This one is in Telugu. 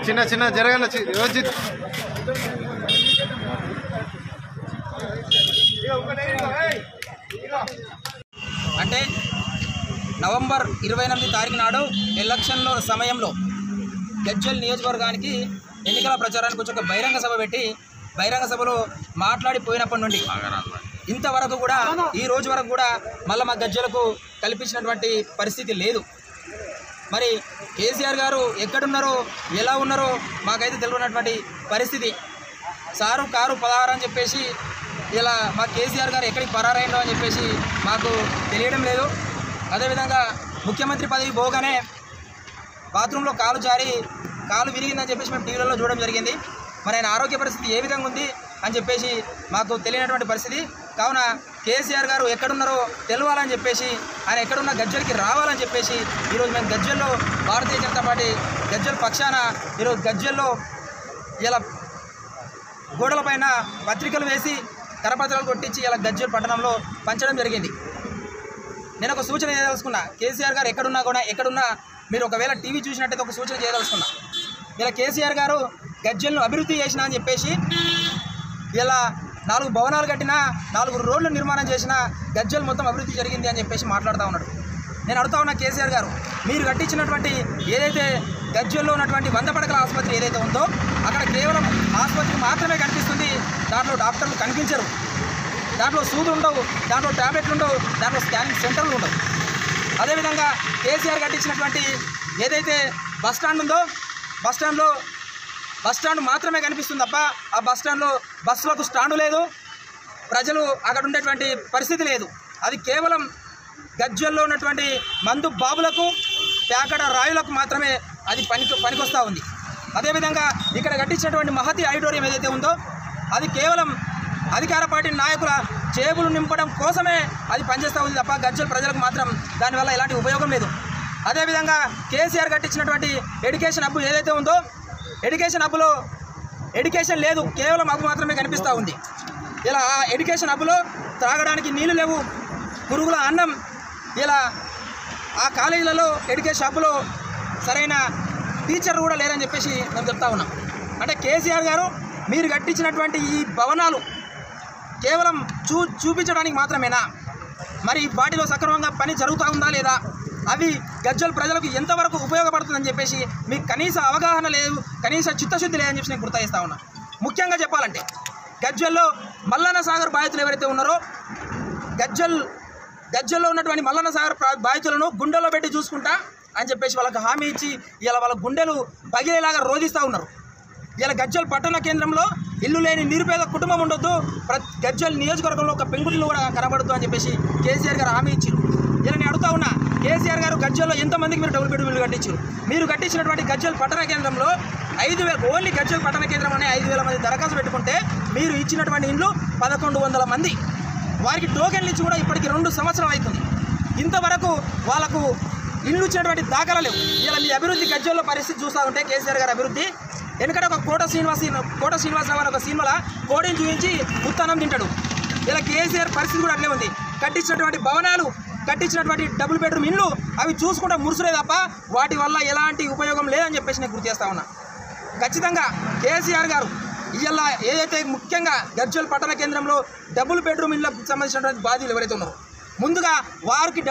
చిన్న చిన్న జరగల యోజిత్ అంటే నవంబర్ 28 తారీఖు నాడు ఎలక్షన్ల సమయంలో గజ్వేల్ నియోజకవర్గానికి ఎన్నికల ప్రచారానికి వచ్చి ఒక బహిరంగ సభ పెట్టి బహిరంగ సభలో మాట్లాడిపోయినప్పటి నుండి ఇంతవరకు కూడా ఈ రోజు వరకు కూడా మళ్ళీ మా గజ్వేలకు కల్పించినటువంటి పరిస్థితి లేదు. మరి కేసీఆర్ గారు ఎక్కడున్నారో ఎలా ఉన్నారో మాకైతే తెలియనటువంటి పరిస్థితి. సారు కారు 16 అని చెప్పేసి ఇలా మా కేసీఆర్ గారు ఎక్కడికి పరారైండో అని చెప్పేసి మాకు తెలియడం లేదు. అదేవిధంగా ముఖ్యమంత్రి పదవి పోగానే బాత్రూంలో కాలు జారి కాలు విరిగిందని చెప్పేసి మేము టీవీలలో చూడడం జరిగింది. మరి ఆయన ఆరోగ్య పరిస్థితి ఏ విధంగా ఉంది అని చెప్పేసి మాకు తెలియనటువంటి పరిస్థితి. కావున కేసీఆర్ గారు ఎక్కడున్నారో తెలవాలని చెప్పేసి ఆయన ఎక్కడున్న గజ్వేల్కి రావాలని చెప్పేసి ఈరోజు మేము గజ్వేల్లో భారతీయ జనతా పార్టీ గజ్వేల్ పక్షాన ఈరోజు గజ్వేల్లో ఇలా గోడలపైన పత్రికలు వేసి కరపత్రాలు కొట్టించి ఇలా గజ్వేల్ పట్టణంలో పంచడం జరిగింది. నేను ఒక సూచన చేయదలుచుకున్నా, కేసీఆర్ గారు ఎక్కడున్నా మీరు ఒకవేళ టీవీ చూసినట్టయితే ఒక సూచన చేయదలుచుకున్నా. ఇలా కేసీఆర్ గారు గజ్వేల్ను అభివృద్ధి చేసినా అని చెప్పేసి ఇలా 4 భవనాలు కట్టినా 4 రోడ్లు నిర్మాణం చేసినా గజ్వేల్ మొత్తం అభివృద్ధి జరిగింది అని చెప్పేసి మాట్లాడుతూ ఉన్నాడు. నేను అడుగుతా ఉన్నా కేసీఆర్ గారు, మీరు కట్టించినటువంటి ఏదైతే గజ్వేల్లో ఉన్నటువంటి 100 పడకల ఆసుపత్రి ఏదైతే ఉందో అక్కడ కేవలం ఆసుపత్రి మాత్రమే కనిపిస్తుంది. దాంట్లో డాక్టర్లు కనిపించరు, దాంట్లో సూదులు ఉండవు, దాంట్లో ట్యాబ్లెట్లు ఉండవు, దాంట్లో స్కానింగ్ సెంటర్లు ఉండవు. అదేవిధంగా కేసీఆర్ కట్టించినటువంటి ఏదైతే బస్టాండ్ ఉందో బస్టాండ్ మాత్రమే కనిపిస్తుంది తప్ప ఆ బస్టాండ్లో బస్సులకు స్టాండు లేదు, ప్రజలు అక్కడ ఉండేటువంటి పరిస్థితి లేదు. అది కేవలం గజ్వేల్లో ఉన్నటువంటి మందు బాబులకు ప్యాకడ రాయులకు మాత్రమే అది పనికొస్తూ ఉంది. అదేవిధంగా ఇక్కడ కట్టించినటువంటి మహతి ఆడిటోరియం ఏదైతే ఉందో అది కేవలం అధికార పార్టీ నాయకుల జేబులు నింపడం కోసమే అది పనిచేస్తూ ఉంది తప్ప గజ్వేల్ ప్రజలకు మాత్రం దానివల్ల ఎలాంటి ఉపయోగం లేదు. అదేవిధంగా కేసీఆర్ కట్టించినటువంటి ఎడ్యుకేషన్ హబ్ ఏదైతే ఉందో ఎడ్యుకేషన్ హబ్లో ఎడ్యుకేషన్ లేదు, కేవలం హబ్ మాత్రమే కనిపిస్తూ ఉంది. ఇలా ఆ ఎడ్యుకేషన్ హబ్లో త్రాగడానికి నీళ్లు లేవు, పురుగుల అన్నం. ఇలా ఆ కాలేజీలలో ఎడ్యుకేషన్ హబ్లో సరైన టీచర్లు కూడా లేరని చెప్పేసి మేము చెప్తా ఉన్నాం. అంటే కేసీఆర్ గారు మీరు కట్టించినటువంటి ఈ భవనాలు కేవలం చూపించడానికి మాత్రమేనా? మరి వాటిలో సక్రమంగా పని జరుగుతూ ఉందా లేదా? అవి గజ్వేల్ ప్రజలకు ఎంతవరకు ఉపయోగపడుతుందని చెప్పేసి మీకు కనీస అవగాహన లేదు, కనీస చిత్తశుద్ధి లేదని చెప్పి నేను గుర్తిస్తా ఉన్నా. ముఖ్యంగా చెప్పాలంటే గజ్వేల్లో మల్లన్న సాగర్ బాధితులు ఎవరైతే ఉన్నారో గజ్వేల్లో ఉన్నటువంటి మల్లన్న సాగర్ బాధితులను గుండెల్లో పెట్టి చూసుకుంటా అని చెప్పేసి వాళ్ళకి హామీ ఇచ్చి ఇలా వాళ్ళ గుండెలు పగిలేలాగా రోధిస్తూ ఉన్నారు. ఇలా గజ్వేల్ పట్టణ కేంద్రంలో ఇల్లు లేని నిరుపేద కుటుంబం ఉండొద్దు, గజ్వేల్ నియోజకవర్గంలో ఒక పెంకుటిల్లు కూడా కనబడద్దు అని చెప్పేసి కేసీఆర్ గారు హామీ ఇచ్చారు. ఇలా నేను అడుగుతా ఉన్నా, కేసీఆర్ గారు గజ్వేల్లో ఎంతమందికి మీరు డబుల్ బెడ్రూమ్ ఇల్లు కట్టించారు? మీరు కట్టించినటువంటి గజ్వేల్ పట్టణ కేంద్రంలో 5,000 ఓన్లీ గజ్వేల్ పట్టణ కేంద్రంలోనే 5,000 మంది దరఖాస్తు పెట్టుకుంటే మీరు ఇచ్చినటువంటి ఇండ్లు 1,100 మంది. వారికి టోకెన్లు ఇచ్చి కూడా ఇప్పటికి 2 సంవత్సరాలు అవుతుంది. ఇంతవరకు వాళ్ళకు ఇల్లు ఇచ్చినటువంటి దాఖలా లేవు. ఇలా మీ అభివృద్ధి గజ్వేల్లో పరిస్థితి చూస్తూ ఉంటే కేసీఆర్ గారి అభివృద్ధి ఎందుకంటే ఒక కోట శ్రీనివాసరావు అని ఒక సినిమాలో కోడిని చూపించి ఉత్తనం తింటాడు. ఇలా కేసీఆర్ పరిస్థితి కూడా అట్లే ఉంది. కట్టించినటువంటి భవనాలు, కట్టించినటువంటి డబుల్ బెడ్రూమ్ ఇల్లు అవి చూసుకుంటే మురుసులే తప్ప వాటి వల్ల ఎలాంటి ఉపయోగం లేదని చెప్పేసి నేను గుర్తు చేస్తా ఉన్నా. ఖచ్చితంగా కేసీఆర్ గారు ఇలా ఏదైతే ముఖ్యంగా గజ్వేల్ పట్టణ కేంద్రంలో డబుల్ బెడ్రూమ్ ఇళ్ళకు సంబంధించినటువంటి బాధ్యులు ఎవరైతే ఉన్నారో ముందుగా వారికి